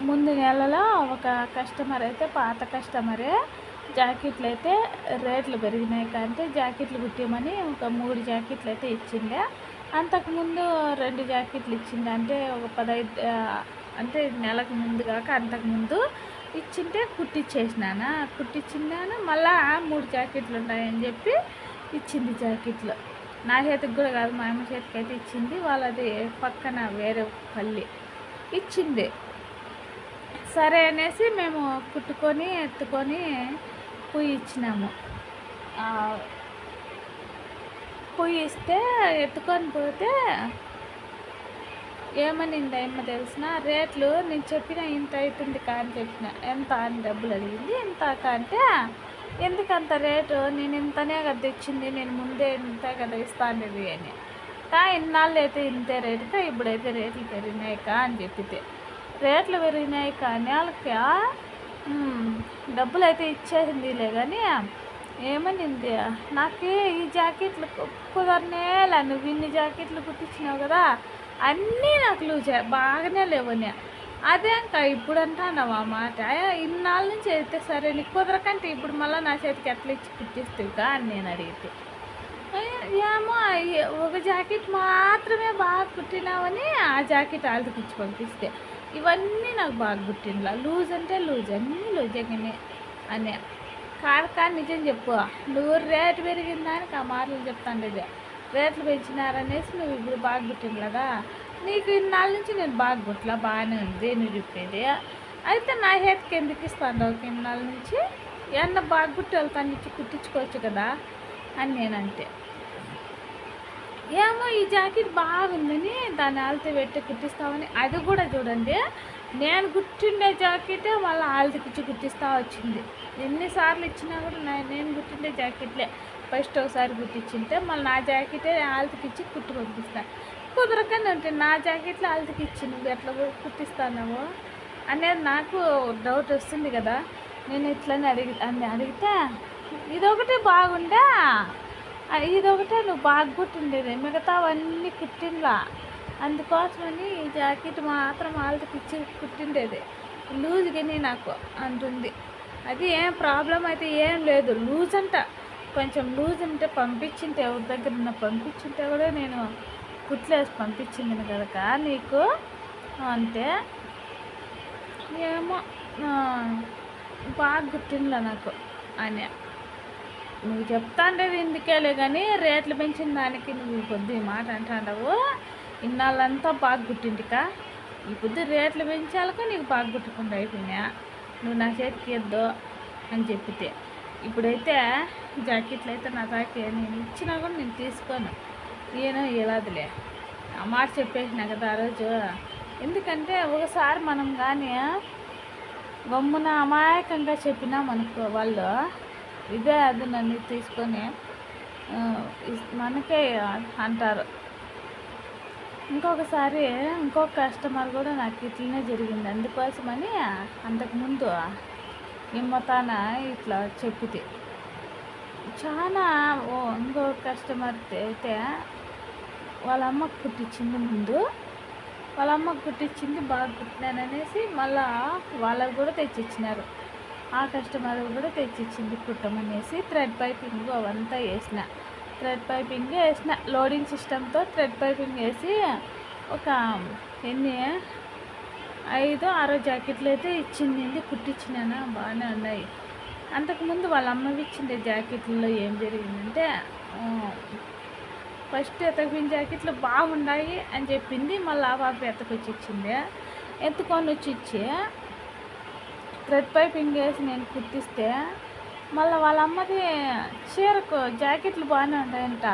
ముందు నెలలో ఒక కస్టమర్ అయితే పాత కస్టమరే జాకెట్లు అయితే రేట్లు పెరిగినాయి కంటే జాకెట్లు కుట్టిమని ఒక 3 జాకెట్లు అయితే ఇచ్చిండే. అంతకుముందు 2 జాకెట్లు ఇచ్చిండే. అంటే ఒక 15 అంటే నెలకు ముందు కాక అంతకుముందు ఇచ్చింటే కుట్టించినాను. మళ్ళా 3 జాకెట్లు ఉన్నాయని చెప్పి ఇచ్చింది జాకెట్లు. నా చేతికి కూడా కాదు, మా అమ్మ చేతికి అయితే ఇచ్చింది. వాళ్ళది పక్కన వేరే పల్లి ఇచ్చింది. సరే అనేసి మేము కుట్టుకొని ఎత్తుకొని పొయ్యి ఇచ్చినాము. పొయ్యి ఇస్తే ఎత్తుకొని పోతే ఏమనింది ఏమో తెలిసిన, రేట్లు నేను చెప్పిన ఇంత అవుతుంది అని చెప్పిన. ఎంత అని డబ్బులు అడిగింది. ఇంత అంటే ఎందుకంత రేటు, నేను ఇంతనే కదా తెచ్చింది, నేను ముందే ఇంత కదా ఇస్తాండేది అని. ఇన్నాళ్ళు అయితే ఇంతే రేటుగా, ఇప్పుడైతే రేట్లు పెరిగినాయి అని చెప్పితే, రేట్లు పెరిగినాయి కానీ వాళ్ళకి డబ్బులు అయితే ఇచ్చేసిందిలే. కానీ ఏమనింది, నాకు ఈ జాకెట్లు కుదరనేలా, నువ్వు ఇన్ని జాకెట్లు కుట్టించినావు కదా, అన్నీ నాకు లూజే బాగానే లేవని. అదే ఇంకా ఇప్పుడు అంటున్నావు ఆ మాట. ఇన్నాళ్ళ నుంచి అయితే సరే నీకు కుదరకంటే ఇప్పుడు మళ్ళీ నా చేతికి ఎట్లా ఇచ్చి కుట్టిస్తావుగా అని నేను అడిగితే, ఏమో ఒక జాకెట్ మాత్రమే బాగా కుట్టినావని ఆ జాకెట్ వాళ్ళకి ఇచ్చి పంపిస్తే, ఇవన్నీ నాకు బాగా కుట్టినలా, లూజ్ అంటే లూజ్, అన్నీ లూజగానే అని. కానీ నిజం చెప్పు, నువ్వు రేటు పెరిగిందానికి ఆ మాటలు చెప్తాండేది. రేట్లు పెంచినారనేసి నువ్వు ఇప్పుడు బాగా కుట్టినలాగా, నీకు ఇన్నాళ్ళ నుంచి నేను బాగా కుట్లా, బాగానే ఉంది నువ్వు చెప్పేది. అయితే నా చేతికి ఎందుకు ఇస్తాను ఒక ఇన్నాళ్ళ నుంచి, ఏమన్నా బాగా కుట్టి వెళ్తాను ఇచ్చి కుట్టించుకోవచ్చు కదా అని నేనంటే, ఏమో ఈ జాకెట్ బాగుందని దాన్ని ఆల్తో పెట్టి కుట్టిస్తామని. అది కూడా చూడండి, నేను కుట్టిండే జాకెటే మళ్ళీ ఆల్తకిచ్చి కుట్టిస్తా వచ్చింది. ఎన్నిసార్లు ఇచ్చినా కూడా నేను కుట్టిండే జాకెట్లే ఫస్ట్ ఒకసారి కుట్టించింటే మళ్ళీ నా జాకెటే ఆల్తకిచ్చి కుట్టి పంపిస్తాను. కుదరకనే ఉంటుంది, నా జాకెట్లో ఆల్తకి ఇచ్చి నువ్వు ఎట్లా కుట్టిస్తావు అనేది నాకు డౌట్ వస్తుంది కదా. నేను ఇట్లనే అడిగితే ఇదొకటి బాగుండే, ఇదొకటే నువ్వు బాగా కుట్టిండేది, మిగతావన్నీ కుట్టిండ్లా, అందుకోసమని ఈ జాకెట్ మాత్రం వాళ్ళకి ఇచ్చి కుట్టిండేది లూజ్గానే నాకు అంటుంది. అది ఏం ప్రాబ్లం అయితే ఏం లేదు, లూజ్ అంట, కొంచెం లూజ్ అంటే పంపించింటే ఎవరి దగ్గర పంపించింటే కూడా నేను కుట్లేసి పంపించింది కదా నీకు అంతే. ఏమో బాగా కుట్టిండ్లా నాకు అని నువ్వు చెప్తాండేది ఎందుకేలే. కానీ రేట్లు పెంచిన దానికి నువ్వు కొద్ది మాట అంటావు. ఇన్నాళ్ళంతా బాగా గుట్టింటికా, ఈ పొద్దు రేట్లు పెంచాలక నీకు బాగా గుట్టకుండా అయిపోయినా, నువ్వు నా చేతికి ఇద్దు అని చెప్పితే, ఇప్పుడైతే జాకెట్లు అయితే నా తాకి నేను ఇచ్చినా కూడా నేను తీసుకోను, ఏనో ఇలాదిలే ఆ మాట చెప్పేసినా కదా ఆ రోజు. ఎందుకంటే ఒకసారి మనం కానీ గమ్మున అమాయకంగా చెప్పినా మనకు వాళ్ళు ఇదే అది నన్ను తీసుకొని మనకే అంటారు. ఇంకొకసారి ఇంకొక కస్టమర్ కూడా నాకు ఇట్లనే జరిగింది. అందుకోసమని అంతకుముందు ఇమ్మతాన ఇట్లా చెప్పితే చాలా ఇంకొక కస్టమర్ అయితే వాళ్ళ అమ్మకు కుట్టించింది. ముందు వాళ్ళ అమ్మకు కుట్టించింది, బాగా కుట్టినాననేసి మళ్ళా వాళ్ళకు కూడా తెచ్చిచ్చినారు. ఆ కస్టమర్ కూడా తెచ్చిచ్చింది కుట్టమనేసి థ్రెడ్ పైపింగ్ అవంతా వేసిన, థ్రెడ్ పైపింగ్ వేసిన, లోడింగ్ సిస్టంతో థ్రెడ్ పైపింగ్ వేసి ఒక 5-6 జాకెట్లు అయితే ఇచ్చింది, కుట్టించినాను, బాగానే ఉన్నాయి. అంతకుముందు వాళ్ళ అమ్మవి ఇచ్చిండే జాకెట్లలో ఏం జరిగిందంటే, ఫస్ట్ ఎతకపోయిన జాకెట్లు బాగున్నాయి అని చెప్పింది, మళ్ళీ ఆ పాప ఎత్తుకొని వచ్చి ఇచ్చి థ్రెడ్ పైపింగ్ వేసి నేను కుట్టిస్తే, మళ్ళీ వాళ్ళ అమ్మది చీరకు జాకెట్లు బాగానే ఉంటాయంట,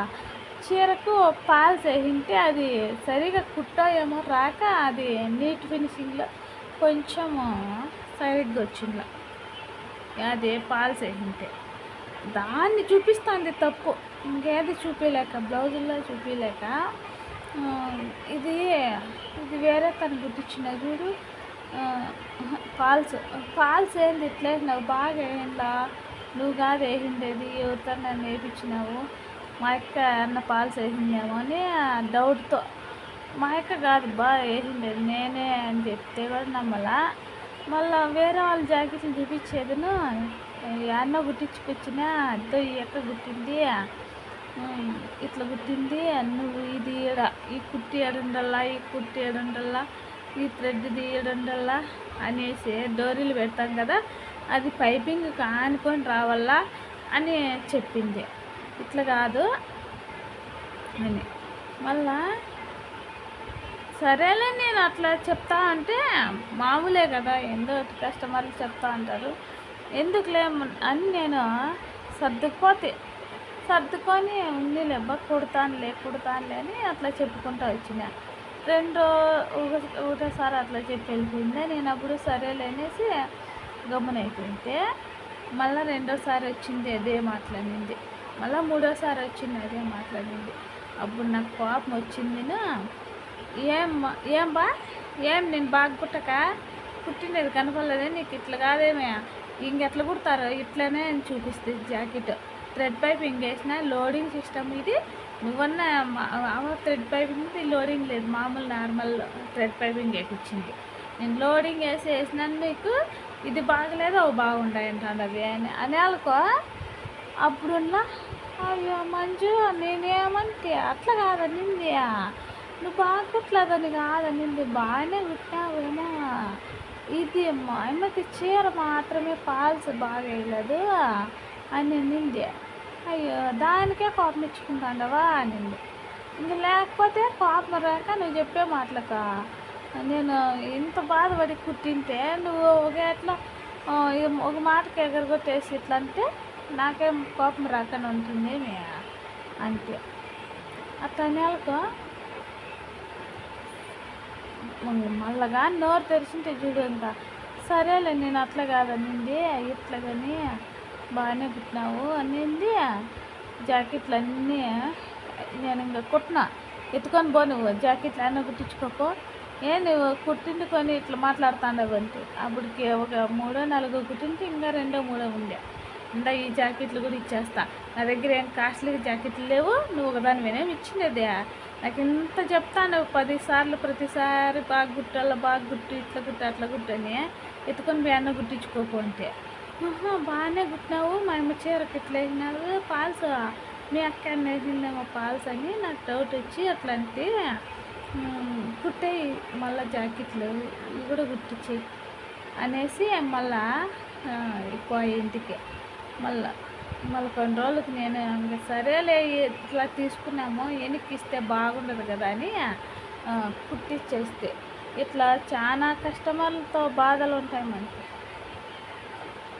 చీరకు పాల్స్ వేసింటే అది సరిగా కుట్టో ఏమో రాక అది నీట్ ఫినిషింగ్లో కొంచెం సరిగ్గా వచ్చిందా, అది పాల్స్ వేసింటే దాన్ని చూపిస్తుంది తప్పు, ఇంకేది చూపించలేక, బ్లౌజుల్లో చూపించలేక ఇది వేరే తను గుర్తించిన చూడు, ఫాల్స్ ఏంది ఇట్లా వేసినావు, బాగా వేయండా, నువ్వు కాదు వేసిండేది, ఎవరితో నన్ను వేయించినావు, మా అక్క అన్న ఫాల్స్ వేసిందేమో అని డౌట్తో, మా అక్క కాదు బాగా వేసిండేది నేనే అని చెప్తే కూడా నమ్మలా. మళ్ళీ వేరే వాళ్ళ జాకెట్లు చూపించేదను అన్న గుట్టించుకొచ్చిన అద్దో ఈ ఎక్క గుట్టింది ఇట్లా గుట్టింది నువ్వు ఇది ఈ కుట్టి ఏడుండల్లా ఈ కుట్టి ఏడుండల్లా ఈ థ్రెడ్ తీయడండల్లా అనేసి డోరీలు పెడతాం కదా అది పైపింగ్ కానుకొని రావాలా అని చెప్పింది. ఇట్లా కాదు అని మళ్ళా సరేలే నేను అట్లా చెప్తా అంటే మామూలే కదా, ఎందో కస్టమర్లు చెప్తా అంటారు, ఎందుకులే అని నేను సర్దుకొని ఉండిలేబ్బా కుడతానులే అని అట్లా చెప్పుకుంటూ వచ్చిన. ఒకటోసారి అట్లా చెప్పి వెళ్ళిపోయింది. నేను అప్పుడు సరేలే అనేసి గమ్మునైపోయింటే మళ్ళీ రెండోసారి వచ్చింది అదే మాట్లాడింది, మళ్ళీ మూడోసారి వచ్చింది అదే మాట్లాడింది. అప్పుడు నాకు కోపం వచ్చింది. ఏం బా నేను బాగా కుట్టినది కనపడలేదే నీకు, ఇట్లా కాదేమే ఇంకెట్లా కుడతారు ఇట్లనే అని చూపిస్తుంది. జాకెట్ థ్రెడ్ పైపింగ్ వేసిన లోడింగ్ సిస్టమ్ ఇది, నువ్వన్నా థ్రెడ్ పైపింగ్ లోడింగ్ లేదు, మామూలు నార్మల్ థ్రెడ్ పైపింగ్ వేపించింది. నేను లోడింగ్ వేసినాను, నీకు ఇది బాగలేదు అవి బాగుంటాయంటాను అవి అని అనుకో. అప్పుడున్నా అయ్యో మంజు నేనేమంటే అట్లా కాదనింది, నువ్వు బాగా కుట్టలేదని కాదనింది, బాగానే కుట్టావేమో, ఇది అమ్మకి చీర మాత్రమే పాల్స్ బాగా వేయలేదు అని అనింది. అయ్యో దానికే కోపం ఇచ్చుకుంటాండవా అనింది. ఇంక లేకపోతే కోపం రాక నువ్వు చెప్పే మాటలక నేను ఇంత బాధపడి కుట్టింటే నువ్వు ఎట్లా ఒక మాటకి ఎగరగొట్టేసి ఇట్లా అంటే నాకేం కోపం రాకనే ఉంటుంది అంతే. అట్లా నెలకు మళ్ళగా నోరు తెరిచింటే చూడు ఇంకా సరేలే నేను అట్లా కాదనింది, ఇట్లా కానీ బాగానే కుట్టినావు అనింది. జాకెట్లు అన్నీ నేను ఇంకా కుట్టిన, ఎత్తుకొని పో నువ్వు జాకెట్లు అన్నీ కుట్టించుకోపో, నువ్వు కుట్టింది కొని ఇట్లా మాట్లాడుతాండవు అంటే. అప్పటికి ఒక 3-4 కుట్టింటే ఇంకా 2-3 ఉండే. ఇంకా ఈ జాకెట్లు కూడా ఇచ్చేస్తా, నా దగ్గర ఏం కాస్ట్లీ జాకెట్లు లేవు, నువ్వు ఒకదాని వినేమి ఇచ్చిండేదే, నాకు ఇంత చెప్తాను 10 సార్లు ప్రతిసారి బాగా గుట్టు ఇట్లా గుట్టు అట్లా గుట్టని ఎత్తుకొని బియ్యాన్ని గుట్టించుకోకు అంటే. బాగానే కుట్టినావు, మా అమ్మ చీరకి ఇట్లా వేసినావు పాల్స్, మీ అక్క అన్న వేసిందేమో పాల్స్ అని నాకు డౌట్ వచ్చి అట్లా అంటే కుట్టాయి మళ్ళీ జాకెట్లు ఇవి కూడా కుట్టించాయి అనేసి మళ్ళా పోయి ఇంటికి. మళ్ళీ కొన్ని రోజులకి నేను ఇంకా సరేలే ఇట్లా తీసుకున్నాము వెనక్కి ఇస్తే బాగుండదు కదా అని కుట్టిచ్చేస్తే. ఇట్లా చాలా కస్టమర్లతో బాధలు ఉంటాయి మనకి.